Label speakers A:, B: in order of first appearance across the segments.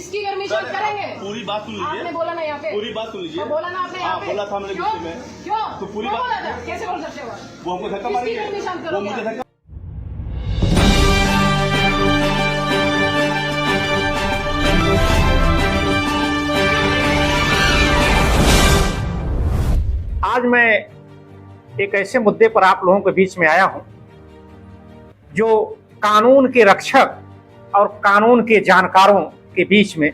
A: किसकी गर्मी शॉर्ट करेंगे?
B: पूरी बात सुन लीजिए।
A: आपने बोला ना यहाँ पे,
B: पूरी बात सुन लीजिए।
A: तो बोला ना आपने यहाँ पे।
B: बोला था मैंने
A: क्यों?
B: बीच में।
A: क्यों?
B: तो पूरी
A: क्यों
B: बात-
A: बोला था? कैसे बोल सकते हो?
B: वो हमको धक्का
A: किसकी
B: मारेंगे।
A: गर्मी शांत
B: वो
A: करोगे
B: मुझे
A: आप?
B: धक्का
C: आज मैं एक ऐसे मुद्दे पर आप लोगों के बीच में आया हूं जो कानून के रक्षक और कानून के जानकारों के बीच में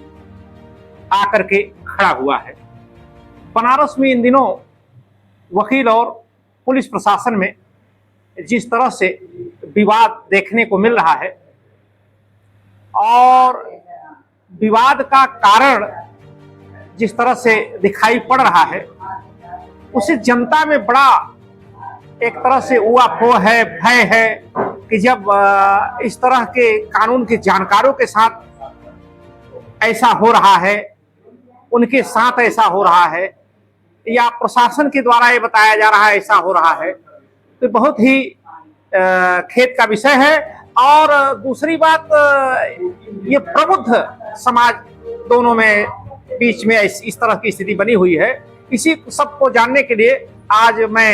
C: आकर के खड़ा हुआ है। बनारस में इन दिनों वकील और पुलिस प्रशासन में जिस तरह से विवाद देखने को मिल रहा है और विवाद का कारण जिस तरह से दिखाई पड़ रहा है, उसे जनता में बड़ा एक तरह से उआफो है, भय है कि जब इस तरह के कानून के जानकारों के साथ ऐसा हो रहा है, उनके साथ ऐसा हो रहा है या प्रशासन के द्वारा ये बताया जा रहा है ऐसा हो रहा है, तो बहुत ही खेद का विषय है। और दूसरी बात, ये प्रबुद्ध समाज दोनों में बीच में इस तरह की स्थिति बनी हुई है। इसी सबको जानने के लिए आज मैं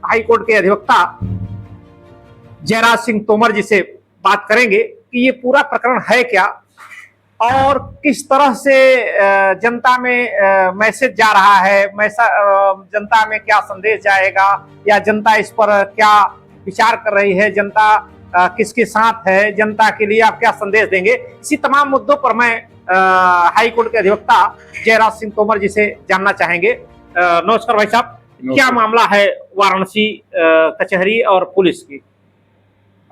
C: हाई कोर्ट के अधिवक्ता जयराज सिंह तोमर जी से बात करेंगे कि ये पूरा प्रकरण है क्या और किस तरह से जनता में मैसेज जा रहा है, जनता में क्या संदेश जाएगा या जनता इस पर क्या विचार कर रही है, जनता किसके साथ है, जनता के लिए आप क्या संदेश देंगे। इसी तमाम मुद्दों पर मैं हाई कोर्ट के अधिवक्ता जयराज सिंह तोमर जी से जानना चाहेंगे। नमस्कार भाई साहब, क्या मामला है वाराणसी कचहरी और पुलिस की?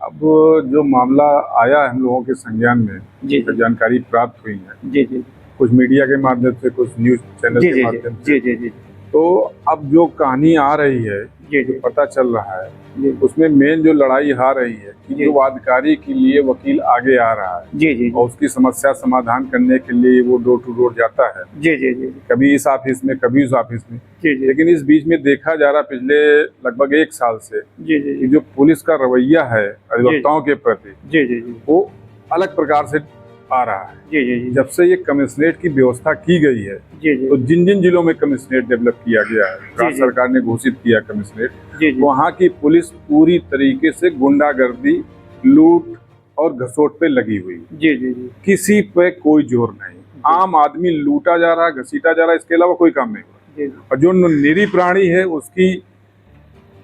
D: अब जो मामला आया है हम लोगों के संज्ञान में,
C: जी
D: जानकारी प्राप्त हुई है
C: जी जी
D: कुछ मीडिया के माध्यम से, कुछ न्यूज चैनल
C: जी
D: के
C: जी
D: माध्यम
C: जी
D: से।
C: जी जी
D: तो अब जो कहानी आ रही है,
C: जी
D: जो
C: जी
D: पता चल रहा है,
C: जी
D: उसमें मेन जो लड़ाई आ रही है कि
C: जी।
D: जो वादकारी के लिए वकील आगे आ रहा है
C: जी जी
D: और उसकी समस्या समाधान करने के लिए वो डोर टू डोर जाता है,
C: जी जी जी
D: कभी इस ऑफिस में कभी उस ऑफिस में।
C: जी जी
D: लेकिन इस बीच में देखा जा रहा पिछले लगभग 1 साल से
C: जी जी
D: कि जो पुलिस का रवैया है अधिवक्ताओं के प्रति,
C: जी जी जी
D: वो अलग प्रकार से आ रहा है।
C: जी जी जी
D: जब से ये कमिश्नरेट की व्यवस्था की गई है,
C: जी जी
D: तो जिन जिन जिलों में कमिश्नरेट डेवलप किया गया है, राज्य
C: जी।
D: सरकार ने घोषित किया कमिश्नरेट,
C: जी जी
D: वहाँ की पुलिस पूरी तरीके से गुंडागर्दी, लूट और घसोट पे लगी हुई है।
C: जी जी जी
D: किसी पे कोई जोर नहीं, आम आदमी लूटा जा रहा, घसीटा जा रहा, इसके अलावा कोई काम नहीं हो रहा।
C: जी
D: और जो निरीह प्राणी है उसकी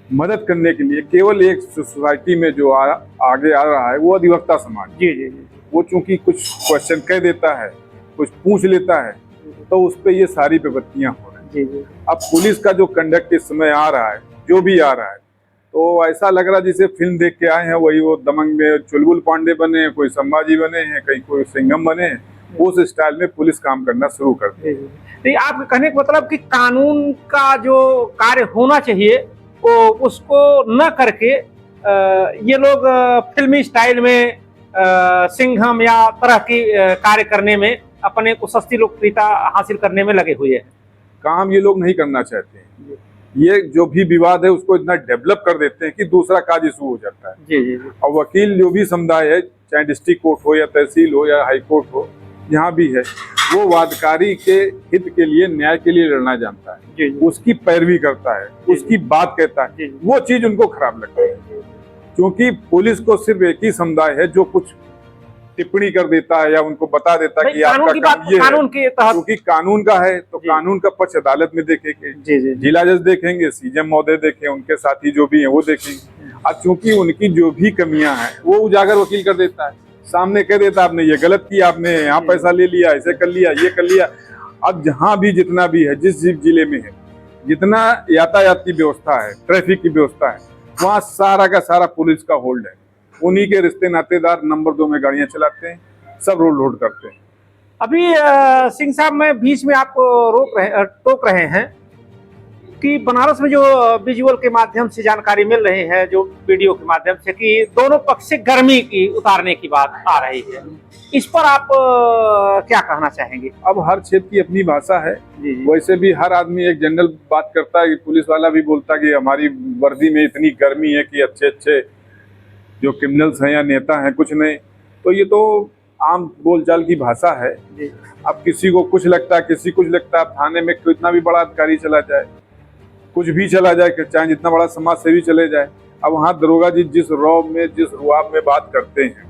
D: मदद करने के लिए केवल एक सोसाइटी में जो आगे आ रहा है वो अधिवक्ता समाज।
C: जी जी जी
D: वो चूंकि कुछ क्वेश्चन कह देता है, कुछ पूछ लेता है, तो उस पे ये सारी विपत्तियां हो रही हैं।
C: जी जी
D: अब पुलिस का जो कंडक्ट इस समय आ रहा है, जो भी आ रहा है, तो ऐसा लग रहा है जैसे फिल्म देख के आए हैं, वही वो दमंग में चुलबुल पांडे बने हैं, कोई संभाजी बने हैं, कहीं कोई सिंघम बने हैं, उस स्टाइल में पुलिस काम करना शुरू कर दी।
C: तो ये आपके कहने का मतलब कि कानून का जो कार्य होना चाहिए वो उसको न करके ये लोग फिल्मी स्टाइल में सिंघम या तरह की कार्य करने में अपने को सस्ती लोकप्रियता हासिल करने में लगे हुए हैं।
D: काम ये लोग नहीं करना चाहते हैं। ये जो भी विवाद है उसको इतना डेवलप कर देते हैं कि दूसरा काज इशू हो जाता है।
C: जी जी जी
D: और वकील जो भी समुदाय है, चाहे डिस्ट्रिक्ट कोर्ट हो या तहसील हो या हाई कोर्ट हो, जहाँ भी है, वो वादकारी के हित के लिए, न्याय के लिए लड़ना जानता है,
C: जी जी
D: उसकी पैरवी करता है, उसकी बात कहता है।
C: जी।
D: वो चीज उनको खराब लगती है, क्योंकि पुलिस को सिर्फ एक ही समुदाय है जो कुछ टिप्पणी कर देता है या उनको बता देता है
C: भाई,
D: कि
C: कानून
D: आपका
C: की
D: काम
C: बात
D: ये
C: कानून
D: है।
C: के तहत।
D: क्योंकि कानून का है तो
C: जी।
D: कानून का पक्ष अदालत में देखेंगे,
C: जी जी
D: जिला जज देखेंगे, सीएम महोदय देखें, उनके साथी जो भी हैं वो देखेंगे। अब चूंकि उनकी जो भी कमियां हैं वो उजागर वकील कर देता है, सामने कह देता है आपने ये गलत किया, आपने यहाँ पैसा ले लिया, ऐसे कर लिया, ये कर लिया। अब जहाँ भी जितना भी है, जिस जिले में है, जितना यातायात की व्यवस्था है, ट्रैफिक की व्यवस्था है, वहाँ सारा का सारा पुलिस का होल्ड है। उन्हीं के रिश्ते नातेदार नंबर 2 में गाड़ियां चलाते हैं, सब रोड लोड करते हैं।
C: अभी सिंह साहब, मैं बीच में आपको टोक रहे हैं कि बनारस में जो विजुअल के माध्यम से जानकारी मिल रही है, जो वीडियो के माध्यम से, कि दोनों पक्ष से गर्मी की उतारने की बात आ रही है, इस पर आप क्या कहना चाहेंगे?
D: अब हर क्षेत्र की अपनी भाषा है।
C: जी जी
D: वैसे भी हर आदमी एक जनरल बात करता है, कि पुलिस वाला भी बोलता है कि हमारी वर्दी में इतनी गर्मी है कि अच्छे अच्छे जो क्रिमिनल्स हैं या नेता हैं कुछ नहीं। तो ये तो आम बोलचाल की भाषा है।
C: जी
D: अब किसी को कुछ लगता है, किसी कुछ लगता है। थाने में कितना भी बड़ा अधिकारी चला जाए, कुछ भी चला जाए, चाहे जितना बड़ा समाज सेवी चले जाए, अब वहाँ दरोगा जी जिस रौब में, जिस रुआब में बात करते हैं,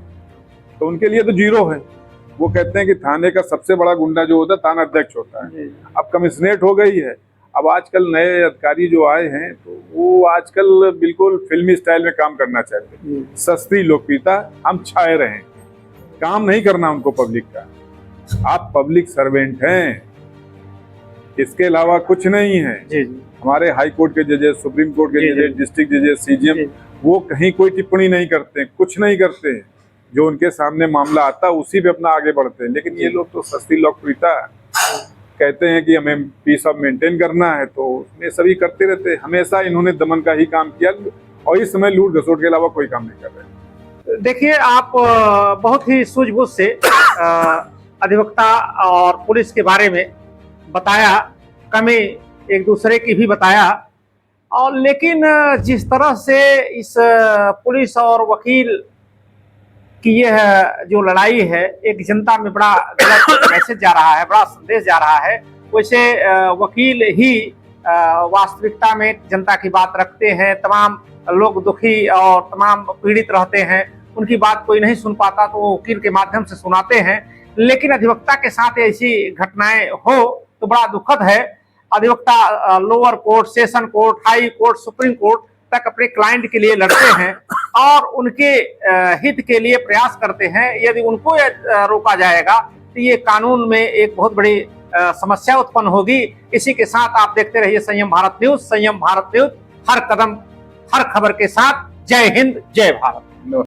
D: तो उनके लिए तो जीरो है। वो कहते हैं कि थाने का सबसे बड़ा गुंडा जो होता है थाना अध्यक्ष होता है। अब कमिश्नरेट हो गई है। अब आजकल नए अधिकारी जो आए हैं तो वो आजकल बिल्कुल फिल्मी स्टाइल में काम करना चाहते हैं। सस्ती लोकप्रियता, हम छाए रहें, काम नहीं करना उनको पब्लिक का। आप पब्लिक सर्वेंट हैं, इसके अलावा कुछ नहीं है।
C: जी जी
D: हमारे हाई कोर्ट के जजेस, सुप्रीम कोर्ट के जजेस, डिस्ट्रिक्ट जजेस, सीजीएम, वो कहीं कोई टिप्पणी नहीं करते हैं, कुछ नहीं करते हैं। जो उनके सामने मामला आता है उसी पे अपना आगे बढ़ते हैं। लेकिन ये लोग तो सस्ती लोकप्रियता कहते हैं कि हमें पीस ऑफ मेंटेन करना है, तो उसमें सभी करते रहते हैं। हमेशा इन्होंने दमन का ही काम किया और इस समय लूट घसोट के अलावा कोई काम नहीं कर रहे।
C: देखिए, आप बहुत ही सूझबूझ से अधिवक्ता और पुलिस के बारे में बताया, कमी एक दूसरे की भी बताया, और लेकिन जिस तरह से इस पुलिस और वकील की यह जो लड़ाई है, एक जनता में बड़ा गलत मैसेज जा रहा है, बड़ा संदेश जा रहा है। वैसे वकील ही वास्तविकता में जनता की बात रखते हैं। तमाम लोग दुखी और तमाम पीड़ित रहते हैं, उनकी बात कोई नहीं सुन पाता तो वो वकील के माध्यम से सुनाते हैं। लेकिन अधिवक्ता के साथ ऐसी घटनाएं हो तो बड़ा दुखद है। अधिवक्ता lower court, session court, high court, supreme court तक अपने क्लाइंट के लिए लड़ते हैं और उनके हित के लिए प्रयास करते हैं। यदि उनको रोका जाएगा तो ये कानून में एक बहुत बड़ी समस्या उत्पन्न होगी। इसी के साथ आप देखते रहिए संयम भारत न्यूज। संयम भारत न्यूज, हर कदम हर खबर के साथ। जय हिंद, जय भारत।